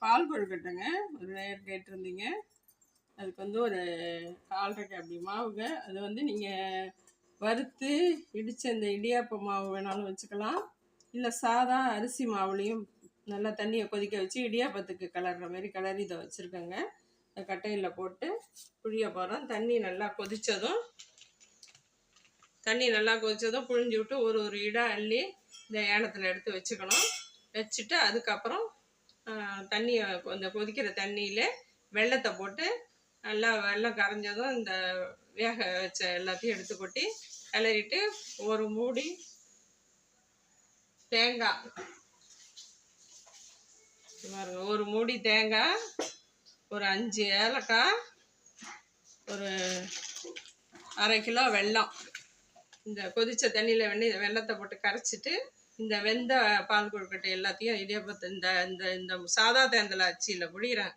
பால் கொழுக்கட்டைங்க ஒரு லேயர் கேட்டிருந்தீங்க. அதுக்கு வந்து ஒரு 1/4 அப்படி மாவுங்க. அது வந்து நீங்கள் வறுத்து இடித்த இந்த இடியாப்ப மாவு வேணாலும் வச்சுக்கலாம், இல்லை சாதா அரிசி மாவுலேயும் நல்லா தண்ணியை கொதிக்க வச்சு இடியாப்பத்துக்கு கிளறுற மாதிரி கிளறி இதை வச்சுருக்கேங்க. இந்த கட்டையில் போட்டு புழிய போகிறோம். தண்ணி நல்லா கொதித்ததும் புழிஞ்சு விட்டு ஒரு இடாக அள்ளி இந்த ஏனத்தில் எடுத்து வச்சுக்கணும். வச்சுட்டு அதுக்கப்புறம் தண்ணியை இந்த கொதிக்கிற தண்ணியில் வெல்லத்தை போட்டு நல்லா வெல்லம் கரைஞ்சதும் இந்த வேக வச்ச எல்லாத்தையும் எடுத்து கொட்டி கிளறிட்டு ஒரு மூடி தேங்காய், ஒரு மூடி தேங்காய், ஒரு 5 ஏலக்காய், ஒரு 1/2 கிலோ வெல்லம் இந்த கொதித்த தண்ணியில் வெல்லத்தை போட்டு கரைச்சிட்டு இந்த வெந்த பால் கொழுக்கட்டை எல்லாத்தையும் இடியாப்பத்தை இந்த சாதா தேந்தலை அச்சியில் புழிகிறேன்.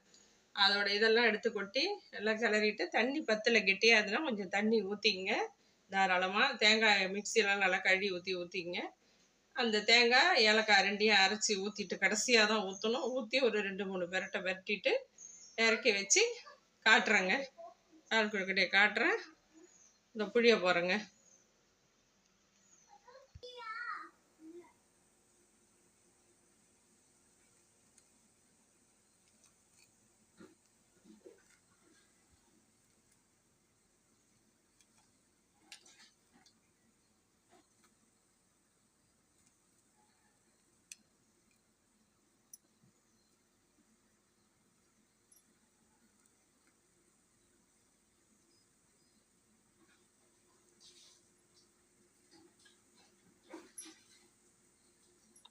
அதோட இதெல்லாம் எடுத்து கொட்டி எல்லாம் கிளறிட்டு தண்ணி பத்தில் கெட்டியாக இருந்ததுன்னா கொஞ்சம் தண்ணி ஊற்றிங்க தாராளமாக. தேங்காய் மிக்சியெலாம் நல்லா கழுவி ஊற்றிங்க. அந்த தேங்காய் ஏலக்காய் 2ஐயும் அரைச்சி ஊற்றிட்டு கடைசியாக தான் ஊற்றணும். ஊற்றி ஒரு 2-3 பெரட்டை பெரட்டிட்டு இறக்கி வச்சு காட்டுறேங்க. பால் கொழுக்கட்டையை காட்டுறேன். இந்த புழிய போகிறேங்க.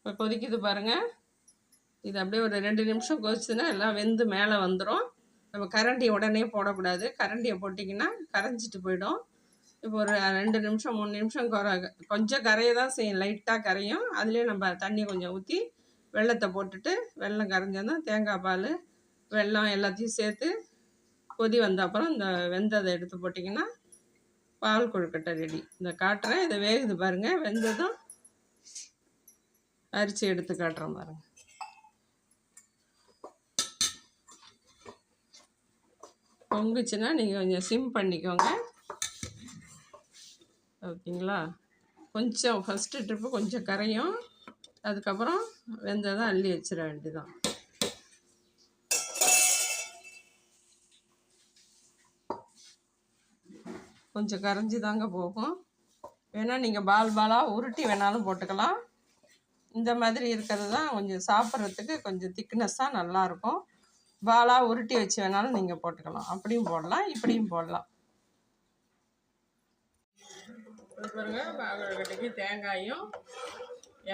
இப்போ கொதிக்குது பாருங்கள். இது அப்படியே ஒரு 2 நிமிஷம் கொதிச்சுன்னா எல்லாம் வெந்து மேலே வந்துடும். நம்ம கரண்டி உடனே போடக்கூடாது. கரண்டியை போட்டிங்கன்னா கரைஞ்சிட்டு போயிடும். இப்போ ஒரு 2 நிமிஷம் 3 நிமிஷம் கொஞ்சம் கரைய தான் செய்யும், லைட்டாக கரையும். அதுலேயே நம்ம தண்ணி கொஞ்சம் ஊற்றி வெல்லத்தை போட்டுட்டு வெல்லம் கரைஞ்சதும் தேங்காய் பால் வெல்லம் எல்லாத்தையும் சேர்த்து கொதி வந்த அப்புறம் இந்த வெந்ததை எடுத்து போட்டிங்கன்னா பால் கொழுக்கட்டை ரெடி. இந்த காட்டுறேன். இதை வேகுது பாருங்கள். வெந்ததும் அரிசி எடுத்து காட்டுறேன் பாருங்கள். பொங்குச்சுன்னா நீங்கள் கொஞ்சம் சிம் பண்ணிக்கோங்க. ஓகேங்களா? கொஞ்சம் ஃபஸ்ட்டு ட்ரிப்பு கொஞ்சம் கரையும். அதுக்கப்புறம் வெந்ததான் அள்ளி வச்சிட வேண்டியதான். கொஞ்சம் கரைஞ்சி தாங்க போகும். வேணால் நீங்கள் பாலாக உருட்டி வேணாலும் போட்டுக்கலாம். இந்த மாதிரி இருக்கிறது தான் கொஞ்சம் சாப்பிட்றதுக்கு கொஞ்சம் திக்னஸ்ஸாக நல்லாயிருக்கும். பாலாக உருட்டி வச்சு வேணாலும் நீங்கள் போட்டுக்கலாம். அப்படியும் போடலாம், இப்படியும் போடலாம். பாருங்க, பால் கொழுக்கட்டைக்கு தேங்காயும்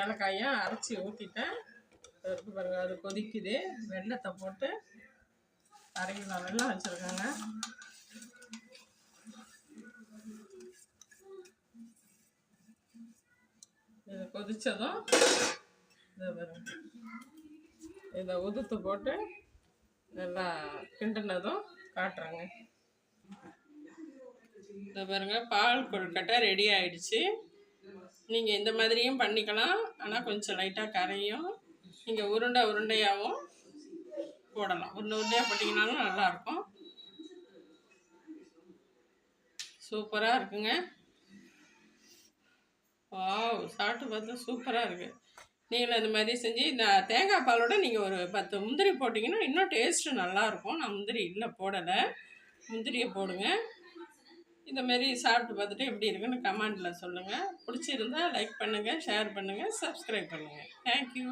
ஏலக்காயும் அரைச்சி ஊற்றிட்டேன். பாருங்கள், அது கொதிக்குது. வெல்லத்தை போட்டு 1/2 கிலோ வெல்லம் வச்சுருக்காங்க. இது கொதித்ததும் இதை உதுத்து போட்டு நல்லா கிண்டினதும் காட்டுறாங்க. இதை பாருங்கள், பால் கொழுக்கட்டை ரெடி ஆகிடுச்சு. நீங்கள் இந்த மாதிரியும் பண்ணிக்கலாம். ஆனால் கொஞ்சம் லைட்டாக கரையும். நீங்கள் உருண்டையாகவும் போடலாம். உருண்டையாக போட்டிங்கனாலும் நல்லாயிருக்கும். சூப்பராக இருக்குங்க. வாவ், சாப்பிட்டு பார்த்தா சூப்பராக இருக்குது. நீங்களும் இந்த மாதிரி செஞ்சு இந்த தேங்காய் பாலோட நீங்கள் ஒரு 10 முந்திரி போட்டிங்கன்னா இன்னும் டேஸ்ட்டு நல்லாயிருக்கும். நான் முந்திரி இல்லை போடலை, முந்திரியை போடுங்க. இந்தமாரி சாப்பிட்டு பார்த்துட்டு எப்படி இருக்குன்னு கமெண்டில் சொல்லுங்கள். பிடிச்சிருந்தா லைக் பண்ணுங்கள், ஷேர் பண்ணுங்கள், சப்ஸ்கிரைப் பண்ணுங்கள். தேங்க்யூ.